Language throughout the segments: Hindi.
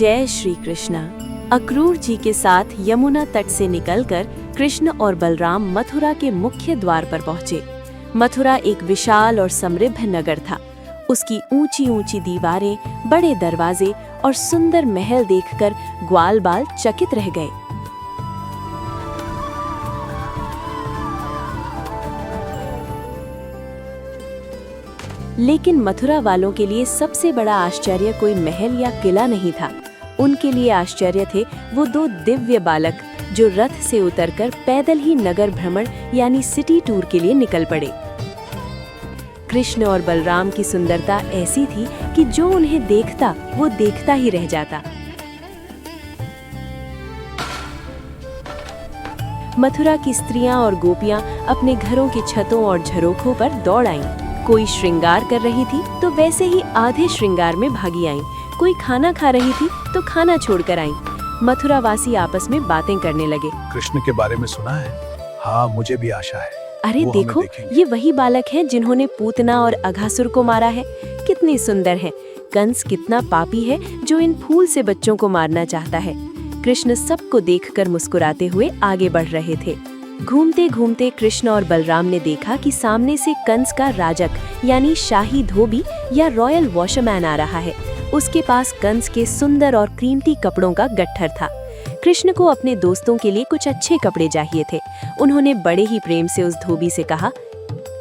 जय श्री कृष्ण। अक्रूर जी के साथ यमुना तट से निकलकर कृष्ण और बलराम मथुरा के मुख्य द्वार पर पहुँचे। मथुरा एक विशाल और समृद्ध नगर था। उसकी ऊंची ऊंची दीवारें, बड़े दरवाजे और सुंदर महल देखकर ग्वाल बाल चकित रह गए। लेकिन मथुरा वालों के लिए सबसे बड़ा आश्चर्य कोई महल या किला नहीं था। उनके लिए आश्चर्य थे वो दो दिव्य बालक जो रथ से उतरकर पैदल ही नगर भ्रमण यानी सिटी टूर के लिए निकल पड़े। कृष्ण और बलराम की सुंदरता ऐसी थी कि जो उन्हें देखता वो देखता ही रह जाता। मथुरा की स्त्रियां और गोपियां अपने घरों की छतों और झरोखों पर दौड़ आईं। कोई श्रृंगार कर रही थी तो वैसे ही आधे श्रृंगार में भागी आईं। कोई खाना खा रही थी तो खाना छोड़कर आईं। मथुरा वासी आपस में बातें करने लगे। कृष्ण के बारे में सुना है? हाँ, मुझे भी आशा है। अरे देखो, ये वही बालक हैं जिन्होंने पूतना और अघासुर को मारा है। कितने सुंदर हैं। कंस कितना पापी है जो इन फूल से बच्चों को मारना चाहता है। कृष्ण सबको देखकर मुस्कुराते हुए आगे बढ़ रहे थे। घूमते घूमते कृष्ण और बलराम ने देखा कि सामने से कंस का राजक यानी शाही धोबी या रॉयल वॉशरमैन आ रहा है। उसके पास कंस के सुंदर और कीमती कपड़ों का गट्ठर था। कृष्ण को अपने दोस्तों के लिए कुछ अच्छे कपड़े चाहिए थे। उन्होंने बड़े ही प्रेम से उस धोबी से कहा,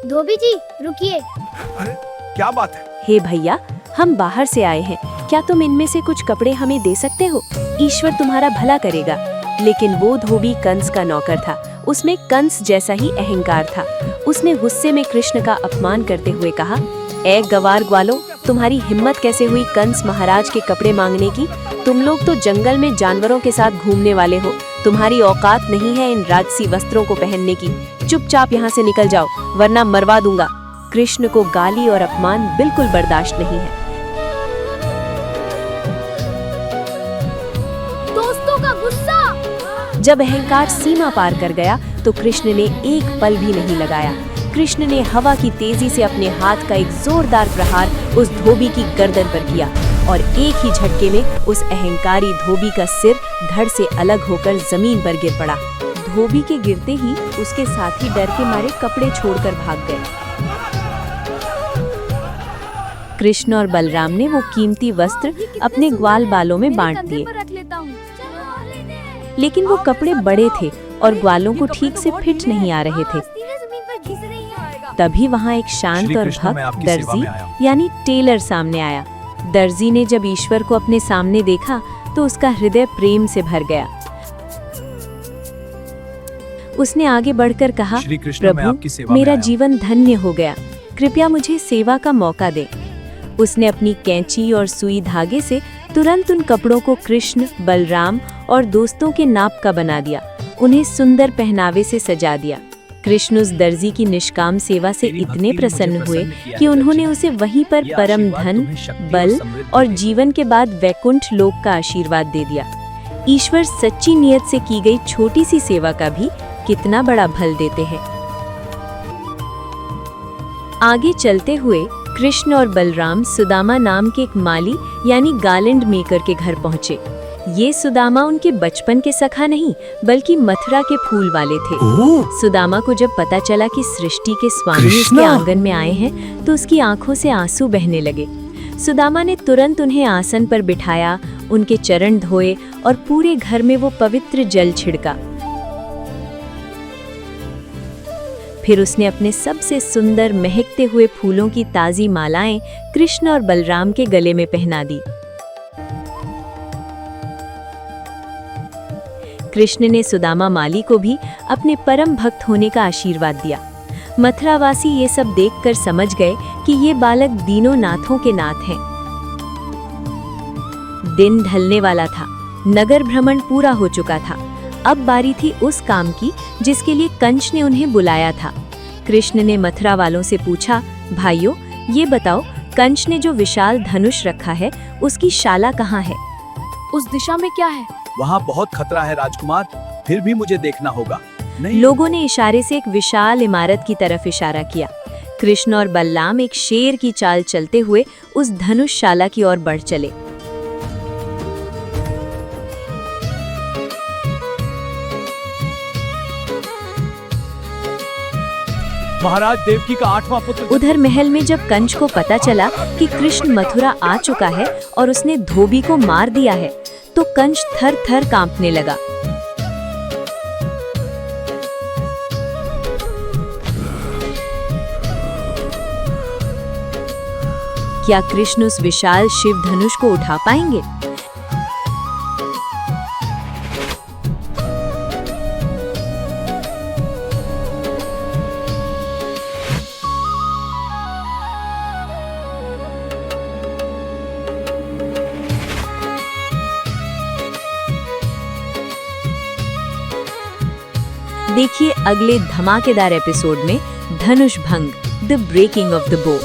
धोबी जी रुकिए। अरे क्या बात है? हे भैया, हम बाहर से आए हैं, क्या तुम इनमें से कुछ कपड़े हमें दे सकते हो? ईश्वर तुम्हारा भला करेगा। लेकिन वो धोबी कंस का नौकर था। उसमें कंस जैसा ही अहंकार था। उसने गुस्से में कृष्ण का अपमान करते हुए कहा, ए गवार ग्वालो, तुम्हारी हिम्मत कैसे हुई कंस महाराज के कपड़े मांगने की? तुम लोग तो जंगल में जानवरों के साथ घूमने वाले हो। तुम्हारी औकात नहीं है इन राजसी वस्त्रों को पहनने की। चुपचाप यहाँ से निकल जाओ, वरना मरवा दूंगा। कृष्ण को गाली और अपमान बिल्कुल बर्दाश्त नहीं है। दोस्तों का गुस्सा। जब अहंकार सीमा पार कर गया तो कृष्ण ने एक पल भी नहीं लगाया। कृष्ण ने हवा की तेजी से अपने हाथ का एक जोरदार प्रहार उस धोबी की गर्दन पर किया और एक ही झटके में उस अहंकारी धोबी का सिर धड़ से अलग होकर जमीन पर गिर पड़ा। धोबी के गिरते ही उसके साथी डर के मारे कपड़े छोड़कर भाग गए। कृष्ण और बलराम ने वो कीमती वस्त्र अपने ग्वाल बालों में बांट दिए। लेकिन वो कपड़े बड़े थे और ग्वालों को ठीक से फिट नहीं आ रहे थे। तभी वहाँ एक शांत और भक्त दर्जी यानी टेलर सामने आया। दर्जी ने जब ईश्वर को अपने सामने देखा तो उसका हृदय प्रेम से भर गया। उसने आगे बढ़कर कहा, प्रभु, मेरा जीवन धन्य हो गया, कृपया मुझे सेवा का मौका दे। उसने अपनी कैंची और सुई धागे से तुरंत उन कपड़ों को कृष्ण, बलराम और दोस्तों के नाप का बना दिया। उन्हें सुंदर पहनावे से सजा दिया। कृष्ण उस दर्जी की निष्काम सेवा से इतने प्रसन्न हुए कि उन्होंने उसे वहीं पर परम धन, बल और जीवन के बाद वैकुंठ लोक का आशीर्वाद दे दिया। ईश्वर सच्ची नियत से की गई छोटी सी सेवा का भी कितना बड़ा फल देते हैं। आगे चलते हुए कृष्ण और बलराम सुदामा नाम के एक माली यानी गार्लैंड मेकर के घर पहुँचे। ये सुदामा उनके बचपन के सखा नहीं बल्कि मथुरा के फूल वाले थे। सुदामा को जब पता चला कि सृष्टि के स्वामी उसके आंगन में आए हैं तो उसकी आंखों से आंसू बहने लगे। सुदामा ने तुरंत उन्हें आसन पर बिठाया, उनके चरण धोए और पूरे घर में वो पवित्र जल छिड़का। फिर उसने अपने सबसे सुंदर महकते हुए फूलों की ताजी मालाएं कृष्ण और बलराम के गले में पहना दी। कृष्ण ने सुदामा माली को भी अपने परम भक्त होने का आशीर्वाद दिया। मथुरावासी ये सब देखकर समझ गए कि ये बालक दीनों नाथों के नाथ हैं। दिन ढलने वाला था। नगर भ्रमण पूरा हो चुका था। अब बारी थी उस काम की जिसके लिए कंस ने उन्हें बुलाया था। कृष्ण ने मथुरा वालों से पूछा, भाइयों, ये बताओ, कंस ने जो विशाल धनुष रखा है उसकी शाला कहाँ है? उस दिशा में क्या है? वहाँ बहुत खतरा है राजकुमार, फिर भी मुझे देखना होगा। लोगों ने इशारे से एक विशाल इमारत की तरफ इशारा किया। कृष्ण और बलराम एक शेर की चाल चलते हुए उस धनुषशाला की ओर बढ़ चले। महाराज देवकी का 8वां पुत्र। उधर महल में जब कंस को पता चला कि कृष्ण मथुरा आ चुका है और उसने धोबी को मार दिया है, तो कंस थर थर कांपने लगा। क्या कृष्ण उस विशाल शिव धनुष को उठा पाएंगे? देखिए अगले धमाकेदार एपिसोड में धनुष भंग, द ब्रेकिंग ऑफ द बो।